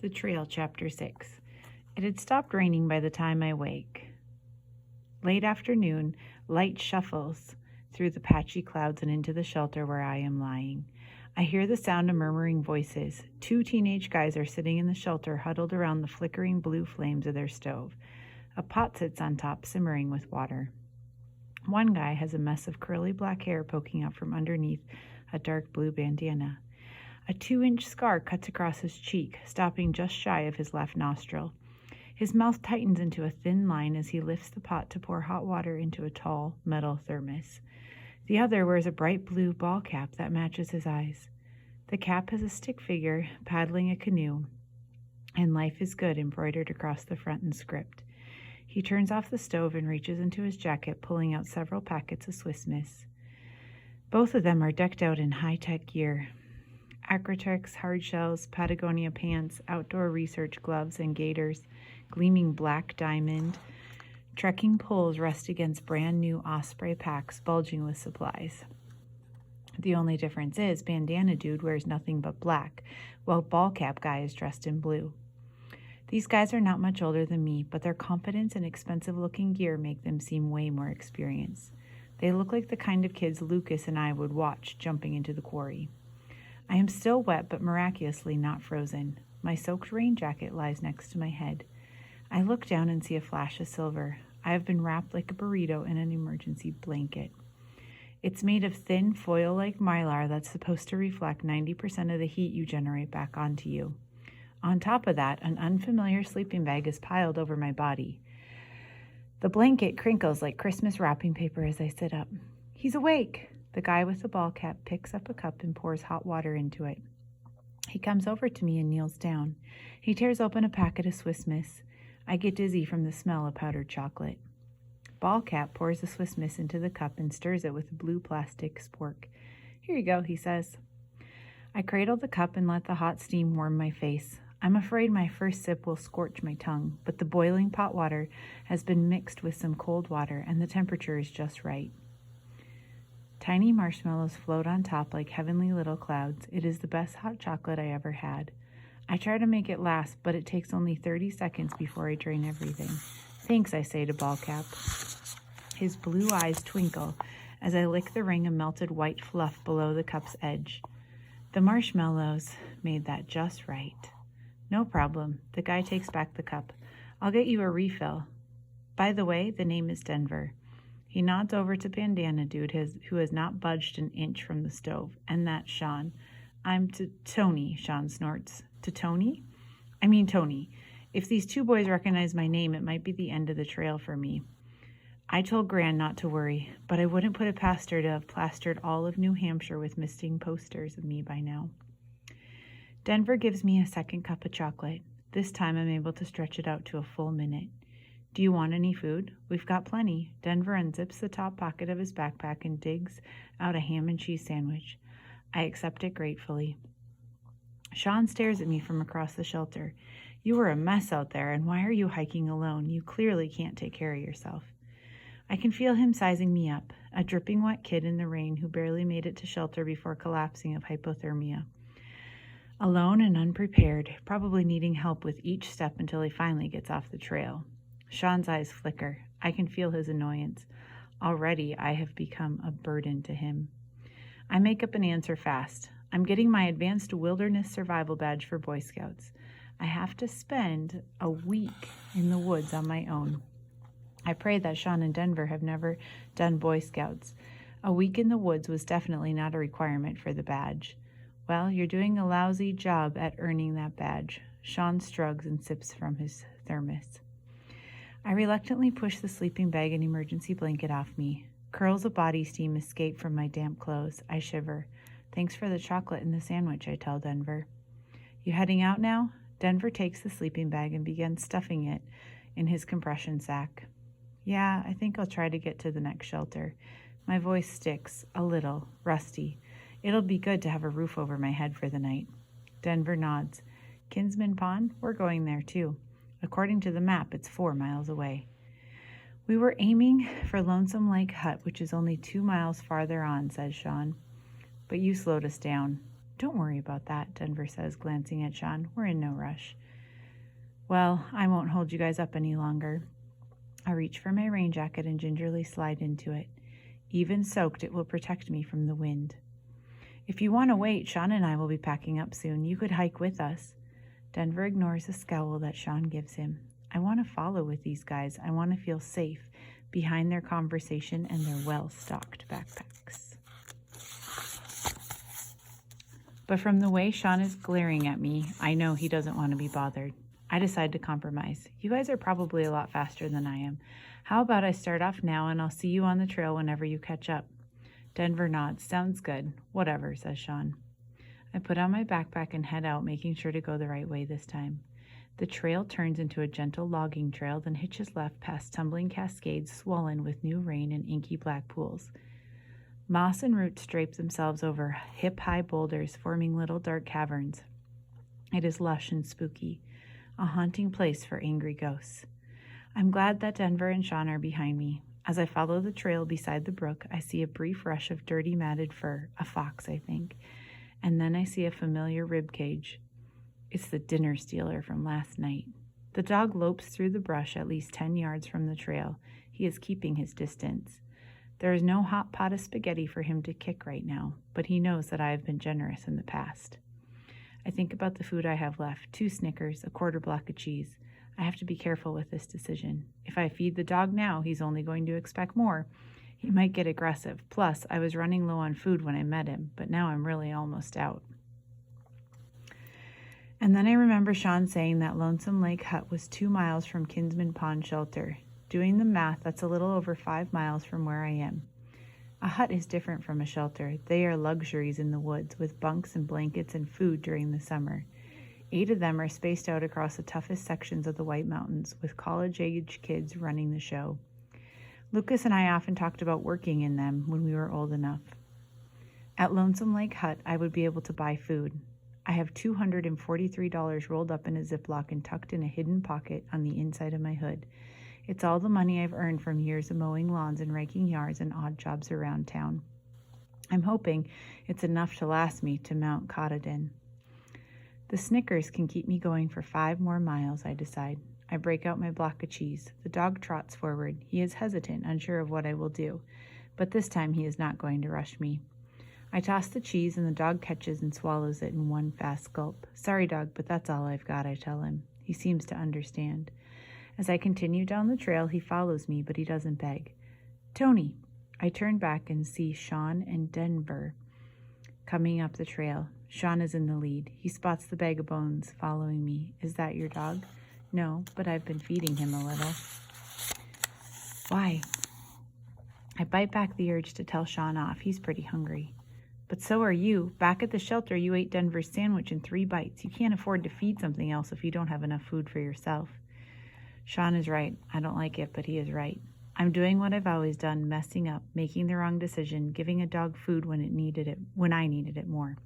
The Trail, Chapter 6. It had stopped raining by the time I wake. Late afternoon, light shuffles through the patchy clouds and into the shelter where I am lying. I hear the sound of murmuring voices. 2 teenage guys are sitting in the shelter, huddled around the flickering blue flames of their stove. A pot sits on top, simmering with water. One guy has a mess of curly black hair poking out from underneath a dark blue bandana. A 2-inch scar cuts across his cheek, stopping just shy of his left nostril. His mouth tightens into a thin line as he lifts the pot to pour hot water into a tall metal thermos. The other wears a bright blue ball cap that matches his eyes. The cap has a stick figure paddling a canoe, and "Life is Good" embroidered across the front in script. He turns off the stove and reaches into his jacket, pulling out several packets of Swiss Miss. Both of them are decked out in high-tech gear. Acrotex hard shells, Patagonia pants, outdoor research gloves and gaiters, gleaming black diamond. Trekking poles rest against brand new Osprey packs bulging with supplies. The only difference is Bandana Dude wears nothing but black, while Ball Cap Guy is dressed in blue. These guys are not much older than me, but their confidence and expensive-looking gear make them seem way more experienced. They look like the kind of kids Lucas and I would watch jumping into the quarry. I am still wet, but miraculously not frozen. My soaked rain jacket lies next to my head. I look down and see a flash of silver. I have been wrapped like a burrito in an emergency blanket. It's made of thin, foil-like mylar that's supposed to reflect 90% of the heat you generate back onto you. On top of that, an unfamiliar sleeping bag is piled over my body. The blanket crinkles like Christmas wrapping paper as I sit up. "He's awake!" The guy with the ball cap picks up a cup and pours hot water into it. He comes over to me and kneels down. He tears open a packet of Swiss Miss. I get dizzy from the smell of powdered chocolate. Ball Cap pours the Swiss Miss into the cup and stirs it with a blue plastic spork. "Here you go," he says. I cradle the cup and let the hot steam warm my face. I'm afraid my first sip will scorch my tongue, but the boiling pot water has been mixed with some cold water and the temperature is just right. Tiny marshmallows float on top like heavenly little clouds. It is the best hot chocolate I ever had. I try to make it last, but it takes only 30 seconds before I drain everything. "Thanks," I say to Ball Cap. His blue eyes twinkle as I lick the ring of melted white fluff below the cup's edge. The marshmallows made that just right. "No problem." The guy takes back the cup. "I'll get you a refill. By the way, the name is Denver." He nods over to Bandana Dude, who has not budged an inch from the stove. "And that's Sean." "I'm Tony," Sean snorts. "To Tony?" "I mean Tony. If these 2 boys recognize my name, it might be the end of the trail for me." I told Gran not to worry, but I wouldn't put it past her to have plastered all of New Hampshire with missing posters of me by now. Denver gives me a second cup of chocolate. This time I'm able to stretch it out to a full minute. "Do you want any food?" "We've got plenty." Denver unzips the top pocket of his backpack and digs out a ham and cheese sandwich. I accept it gratefully. Sean stares at me from across the shelter. "You were a mess out there, and why are you hiking alone? You clearly can't take care of yourself." I can feel him sizing me up, a dripping wet kid in the rain who barely made it to shelter before collapsing of hypothermia. Alone and unprepared, probably needing help with each step until he finally gets off the trail. Sean's eyes flicker. I can feel his annoyance. Already I have become a burden to him. I make up an answer fast. "I'm getting my Advanced Wilderness Survival Badge for Boy Scouts. I have to spend a week in the woods on my own." I pray that Sean and Denver have never done Boy Scouts. A week in the woods was definitely not a requirement for the badge. "Well, you're doing a lousy job at earning that badge." Sean shrugs and sips from his thermos. I reluctantly push the sleeping bag and emergency blanket off me. Curls of body steam escape from my damp clothes. I shiver. "Thanks for the chocolate and the sandwich," I tell Denver. "You heading out now?" Denver takes the sleeping bag and begins stuffing it in his compression sack. "Yeah, I think I'll try to get to the next shelter." My voice sticks, a little, rusty. It'll be good to have a roof over my head for the night. Denver nods. "Kinsman Pond? We're going there too. According to the map, it's 4 miles away." "We were aiming for Lonesome Lake Hut, which is only 2 miles farther on," says Sean. "But you slowed us down." Don't worry about that, Denver says, glancing at Sean. We're in no rush. Well, I won't hold you guys up any longer. I reach for my rain jacket and gingerly slide into it. Even soaked, it will protect me from the wind. If you want to wait, Sean and I will be packing up soon. You could hike with us. Denver ignores the scowl that Sean gives him. I want to follow with these guys. I want to feel safe behind their conversation and their well-stocked backpacks. But from the way Sean is glaring at me, I know he doesn't want to be bothered. I decide to compromise. You guys are probably a lot faster than I am. How about I start off now and I'll see you on the trail whenever you catch up? Denver nods. Sounds good. Whatever, says Sean. I put on my backpack and head out, making sure to go the right way this time. The trail turns into a gentle logging trail, then hitches left past tumbling cascades swollen with new rain and inky black pools. Moss and roots drape themselves over hip-high boulders, forming little dark caverns. It is lush and spooky, a haunting place for angry ghosts. I'm glad that Denver and Sean are behind me. As I follow the trail beside the brook, I see a brief rush of dirty matted fur, a fox, I think, and then I see a familiar rib cage. It's the dinner stealer from last night. The dog lopes through the brush at least 10 yards from the trail. He is keeping his distance. There is no hot pot of spaghetti for him to kick right now, but he knows that I have been generous in the past. I think about the food I have left, 2 Snickers, a quarter block of cheese. I have to be careful with this decision. If I feed the dog now, he's only going to expect more. He might get aggressive. Plus, I was running low on food when I met him, but now I'm really almost out. And then I remember Sean saying that Lonesome Lake Hut was 2 miles from Kinsman Pond Shelter. Doing the math, that's a little over 5 miles from where I am. A hut is different from a shelter. They are luxuries in the woods, with bunks and blankets and food during the summer. 8 of them are spaced out across the toughest sections of the White Mountains, with college-age kids running the show. Lucas and I often talked about working in them when we were old enough. At Lonesome Lake Hut, I would be able to buy food. I have $243 rolled up in a Ziploc and tucked in a hidden pocket on the inside of my hood. It's all the money I've earned from years of mowing lawns and raking yards and odd jobs around town. I'm hoping it's enough to last me to Mount Katahdin. The Snickers can keep me going for 5 more miles, I decide. I break out my block of cheese. The dog trots forward. He is hesitant, unsure of what I will do, but this time he is not going to rush me. I toss the cheese and the dog catches and swallows it in one fast gulp. Sorry, dog, but that's all I've got, I tell him. He seems to understand. As I continue down the trail, he follows me, but he doesn't beg. Tony. I turn back and see Sean and Denver coming up the trail. Sean is in the lead. He spots the bag of bones following me. Is that your dog? No, but I've been feeding him a little. Why? I bite back the urge to tell Sean off. He's pretty hungry. But so are you. Back at the shelter, you ate Denver's sandwich in 3 bites. You can't afford to feed something else if you don't have enough food for yourself. Sean is right. I don't like it, but he is right. I'm doing what I've always done, messing up, making the wrong decision, giving a dog food when I needed it more.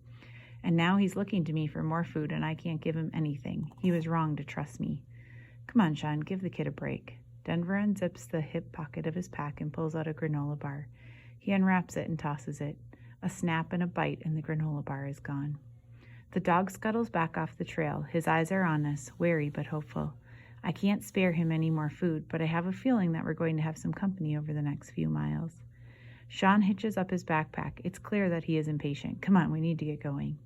And now he's looking to me for more food, and I can't give him anything. He was wrong to trust me. Come on, Sean, give the kid a break. Denver unzips the hip pocket of his pack and pulls out a granola bar. He unwraps it and tosses it. A snap and a bite, and the granola bar is gone. The dog scuttles back off the trail. His eyes are on us, wary but hopeful. I can't spare him any more food, but I have a feeling that we're going to have some company over the next few miles. Sean hitches up his backpack. It's clear that he is impatient. Come on, we need to get going.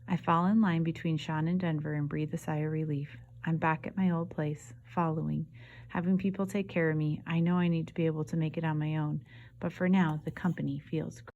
I fall in line between Sean and Denver and breathe a sigh of relief. I'm back at my old place, following, having people take care of me. I know I need to be able to make it on my own, but for now, the company feels great.